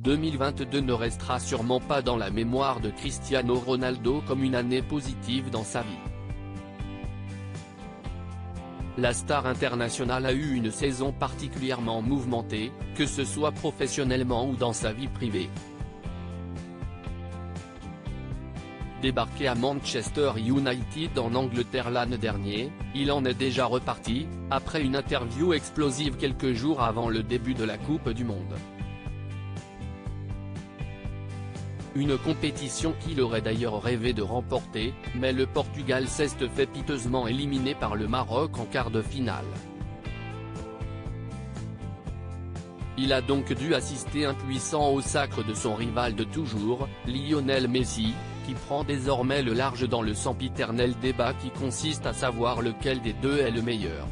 2022 ne restera sûrement pas dans la mémoire de Cristiano Ronaldo comme une année positive dans sa vie. La star internationale a eu une saison particulièrement mouvementée, que ce soit professionnellement ou dans sa vie privée. Débarqué à Manchester United en Angleterre l'année dernière, il en est déjà reparti, après une interview explosive quelques jours avant le début de la Coupe du Monde. Une compétition qu'il aurait d'ailleurs rêvé de remporter, mais le Portugal s'est fait piteusement éliminé par le Maroc en quart de finale. Il a donc dû assister impuissant au sacre de son rival de toujours, Lionel Messi, qui prend désormais le large dans le sempiternel débat qui consiste à savoir lequel des deux est le meilleur.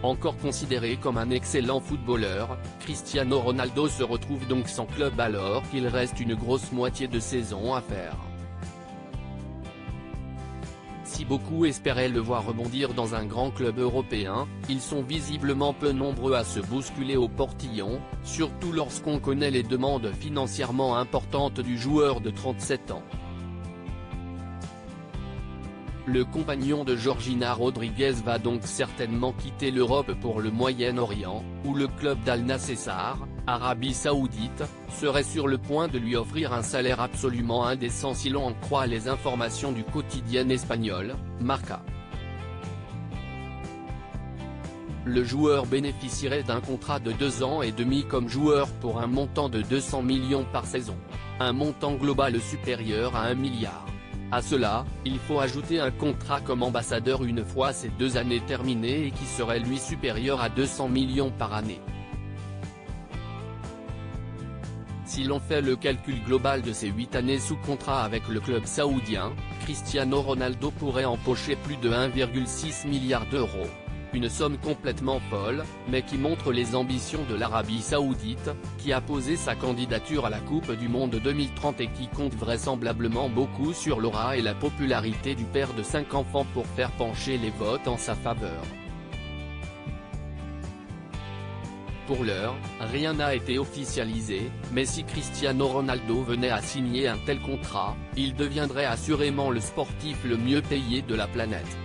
Encore considéré comme un excellent footballeur, Cristiano Ronaldo se retrouve donc sans club alors qu'il reste une grosse moitié de saison à faire. Si beaucoup espéraient le voir rebondir dans un grand club européen, ils sont visiblement peu nombreux à se bousculer au portillon, surtout lorsqu'on connaît les demandes financièrement importantes du joueur de 37 ans. Le compagnon de Georgina Rodriguez va donc certainement quitter l'Europe pour le Moyen-Orient, où le club d'Al Nassr, Arabie Saoudite, serait sur le point de lui offrir un salaire absolument indécent si l'on en croit les informations du quotidien espagnol, Marca. Le joueur bénéficierait d'un contrat de 2 ans et demi comme joueur pour un montant de 200 millions par saison. Un montant global supérieur à 1 milliard. À cela, il faut ajouter un contrat comme ambassadeur une fois ces 2 années terminées et qui serait lui supérieur à 200 millions par année. Si l'on fait le calcul global de ces 8 années sous contrat avec le club saoudien, Cristiano Ronaldo pourrait empocher plus de 1,6 milliard d'euros. Une somme complètement folle, mais qui montre les ambitions de l'Arabie Saoudite, qui a posé sa candidature à la Coupe du Monde 2030 et qui compte vraisemblablement beaucoup sur l'aura et la popularité du père de 5 enfants pour faire pencher les votes en sa faveur. Pour l'heure, rien n'a été officialisé, mais si Cristiano Ronaldo venait à signer un tel contrat, il deviendrait assurément le sportif le mieux payé de la planète.